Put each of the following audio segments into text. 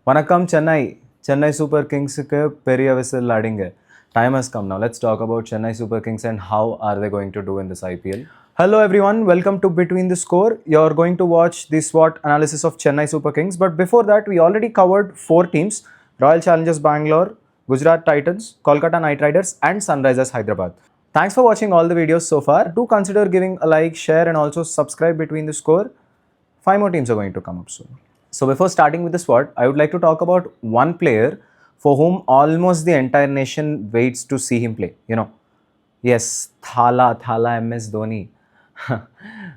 Vanakkam Chennai. Chennai Super Kings ke periya whistle ladinge. Time has come now. Let's talk about Chennai Super Kings and how are they going to do in this IPL. Hello everyone, welcome to Between the Score. You're going to watch the SWOT analysis of Chennai Super Kings. But before that, we already covered 4 teams: Royal Challengers Bangalore, Gujarat Titans, Kolkata Knight Riders and Sunrisers Hyderabad. Thanks for watching all the videos so far. Do consider giving a like, share and also subscribe Between the Score. 5 more teams are going to come up soon. So before starting with the SWOT, I would like to talk about one player for whom almost the entire nation waits to see him play. Yes, Thala MS Dhoni.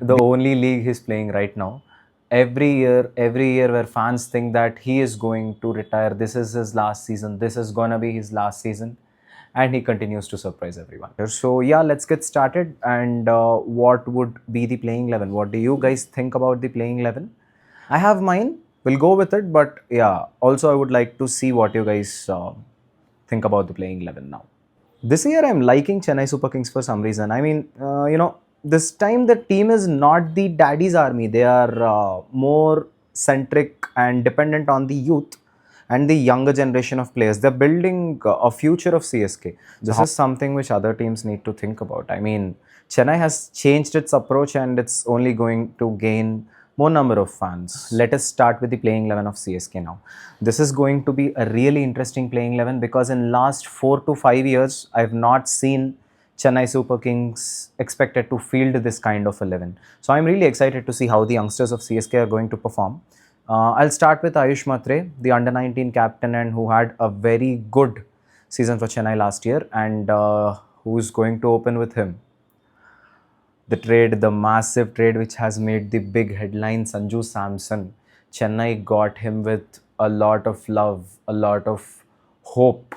The only league he's playing right now. Every year where fans think that he is going to retire, this is his last season, this is gonna be his last season, and he continues to surprise everyone. So yeah, let's get started. And what would be the playing 11? What do you guys think about the playing 11? I have mine. We'll go with it. But yeah, also I would like to see what you guys think about the playing 11 now. This year I'm liking Chennai Super Kings for some reason. I mean, this time the team is not the daddy's army. They are more centric and dependent on the youth and the younger generation of players. They're building a future of CSK. This is something which other teams need to think about. I mean, Chennai has changed its approach and it's only going to gain more number of fans. Let us start with the playing 11 of CSK now. This is going to be a really interesting playing 11 because in last 4 to 5 years, I've not seen Chennai Super Kings expected to field this kind of 11. So I'm really excited to see how the youngsters of CSK are going to perform. I'll start with Ayush Matre, the under-19 captain and who had a very good season for Chennai last year, and who's going to open with him. The massive trade which has made the big headline, Sanju Samson. Chennai got him with a lot of love, a lot of hope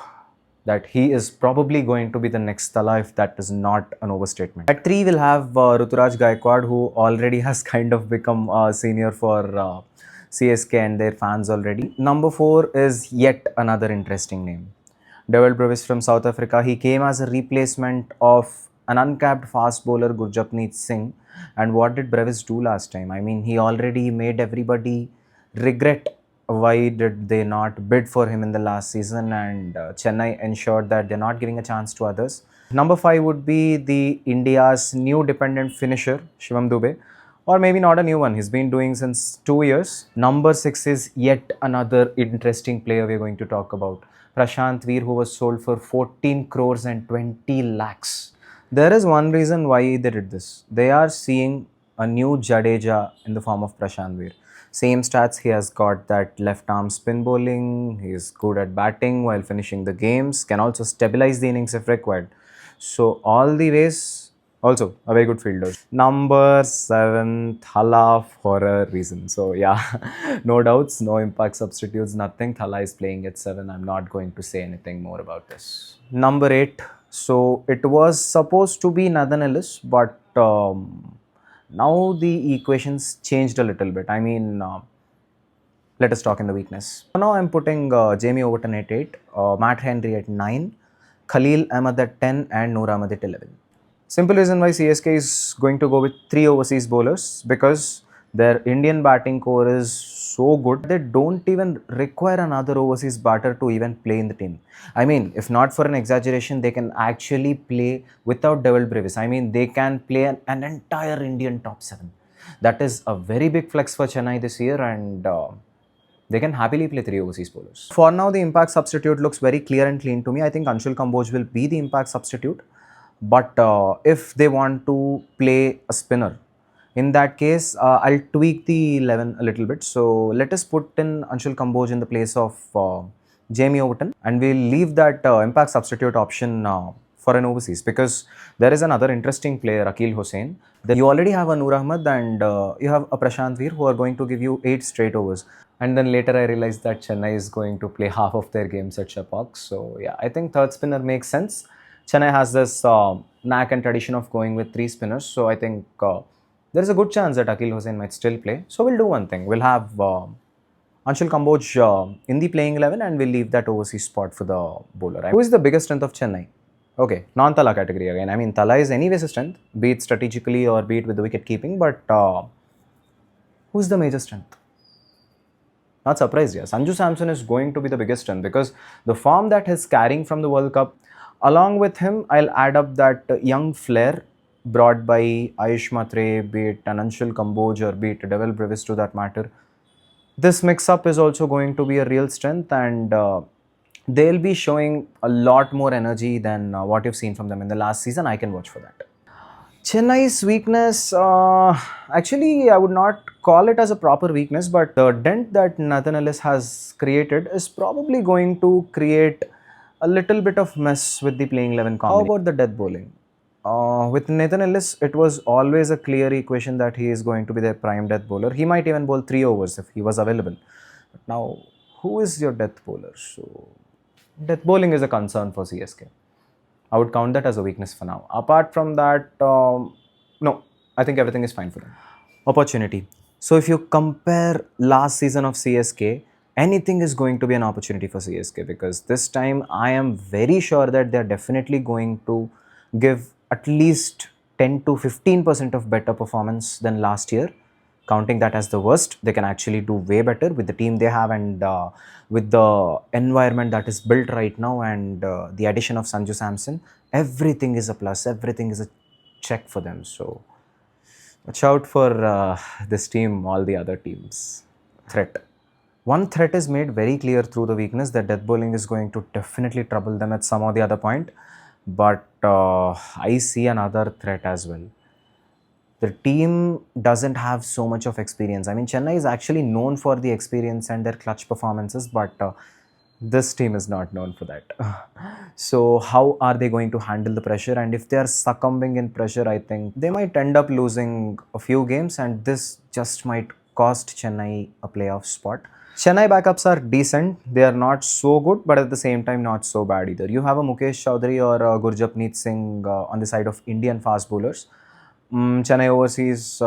that he is probably going to be the next Thala, if that is not an overstatement. At 3, we'll have Ruturaj Gaikwad, who already has kind of become a senior for CSK and their fans already. Number 4 is yet another interesting name. Devil Brevis from South Africa. He came as a replacement of an uncapped fast bowler Gurjapneet Singh. And what did Brevis do last time? I mean, he already made everybody regret why did they not bid for him in the last season, and Chennai ensured that they're not giving a chance to others. Number 5 would be the India's new dependent finisher, Shivam Dube. Or maybe not a new one, he's been doing since 2 years. Number 6 is yet another interesting player we're going to talk about. Prashant Veer, who was sold for 14 crores and 20 lakhs. There is one reason why they did this. They are seeing a new Jadeja in the form of Prashant Veer. Same stats, he has got that left arm spin bowling, he is good at batting while finishing the games, can also stabilize the innings if required. So all the ways, also a very good fielder. Number 7, Thala, for a reason. So yeah, no doubts, no impact substitutes, nothing. Thala is playing at 7. I'm not going to say anything more about this. Number 8, so it was supposed to be Nathan Ellis, but now the equations changed a little bit. I mean, let us talk in the weakness. Now I'm putting Jamie Overton at 8, Matt Henry at 9, Khalil Ahmed at 10 and Noor Ahmed at 11. Simple reason why CSK is going to go with 3 overseas bowlers, because their Indian batting core is so good, they don't even require another overseas batter to even play in the team. I mean, if not for an exaggeration, they can actually play without Devil Brevis. I mean, they can play an entire Indian top 7. That is a very big flex for Chennai this year, and they can happily play 3 overseas bowlers. For now, the impact substitute looks very clear and clean to me. I think Anshul Kamboj will be the impact substitute. But if they want to play a spinner, in that case, I'll tweak the 11 a little bit. So let us put in Anshul Kamboj in the place of Jamie Overton, and we'll leave that impact substitute option for an overseas, because there is another interesting player, Akil Hussain. Then you already have a Noor Ahmed and you have a Prashant Veer, who are going to give you 8 straight overs. And then later I realized that Chennai is going to play half of their games at Chepauk. So yeah, I think third spinner makes sense. Chennai has this knack and tradition of going with 3 spinners. So I think there is a good chance that Akil Hussain might still play. So we'll do one thing. We'll have Anshul Kamboj in the playing 11 and we'll leave that overseas spot for the bowler. Who is the biggest strength of Chennai? Okay, non-Thala category again. I mean, Thala is anyways a strength, be it strategically or be it with the wicket keeping. But who's the major strength? Not surprised, yeah. Sanju Samson is going to be the biggest strength because the form that he's carrying from the World Cup, along with him, I'll add up that young flair brought by Ayush Matre, be it Ananshul Kamboj or be it Devil Brevis to that matter. This mix up is also going to be a real strength, and they'll be showing a lot more energy than what you've seen from them in the last season. I can watch for that. Chennai's weakness, actually, I would not call it as a proper weakness, but the dent that Nathan Ellis has created is probably going to create a little bit of mess with the playing 11 combination. How about the death bowling? With Nathan Ellis, it was always a clear equation that he is going to be their prime death bowler. He might even bowl 3 overs if he was available. But now, who is your death bowler? So, death bowling is a concern for CSK. I would count that as a weakness for now. Apart from that, no, I think everything is fine for them. Opportunity. So if you compare last season of CSK, anything is going to be an opportunity for CSK because this time I am very sure that they're definitely going to give at least 10 to 15% of better performance than last year. Counting that as the worst, they can actually do way better with the team they have and with the environment that is built right now and the addition of Sanju Samson. Everything is a plus, everything is a check for them. So watch out for this team, all the other teams. Threat. One threat is made very clear through the weakness that death bowling is going to definitely trouble them at some or the other point. But I see another threat as well. The team doesn't have so much of experience. I mean, Chennai is actually known for the experience and their clutch performances, but this team is not known for that. So, how are they going to handle the pressure? And if they are succumbing in pressure, I think they might end up losing a few games, and this just might cost Chennai a playoff spot. Chennai backups are decent. They are not so good, but at the same time, not so bad either. You have a Mukesh Chaudhary or a Gurjapneet Singh on the side of Indian fast bowlers. Chennai overseas,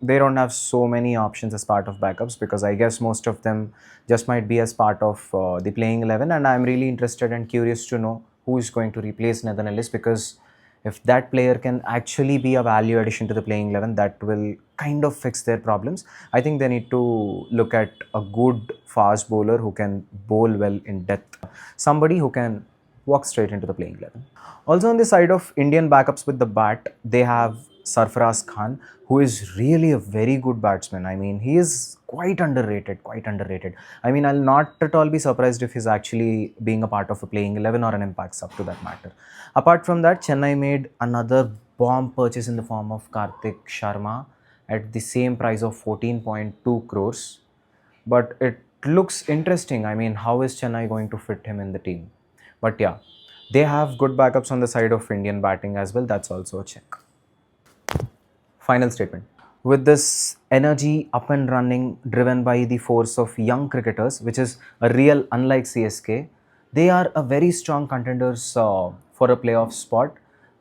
they don't have so many options as part of backups because I guess most of them just might be as part of the playing 11. And I'm really interested and curious to know who is going to replace Nathan Ellis because if that player can actually be a value addition to the playing 11, that will kind of fix their problems. I think they need to look at a good fast bowler who can bowl well in depth. Somebody who can walk straight into the playing 11. Also on the side of Indian backups with the bat, they have Sarfaraz Khan, who is really a very good batsman. I mean, he is quite underrated, quite underrated. I mean, I'll not at all be surprised if he's actually being a part of a playing 11 or an impact sub to that matter. Apart from that, Chennai made another bomb purchase in the form of Karthik Sharma at the same price of 14.2 crores. But it looks interesting. I mean, how is Chennai going to fit him in the team? But yeah, they have good backups on the side of Indian batting as well. That's also a check. Final statement. With this energy up and running, driven by the force of young cricketers, which is a real unlike CSK, they are a very strong contenders for a playoff spot.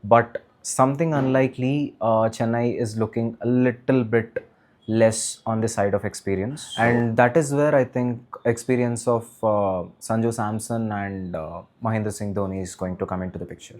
But something unlikely, Chennai is looking a little bit less on the side of experience, and that is where I think experience of Sanju Samson and Mahendra Singh Dhoni is going to come into the picture.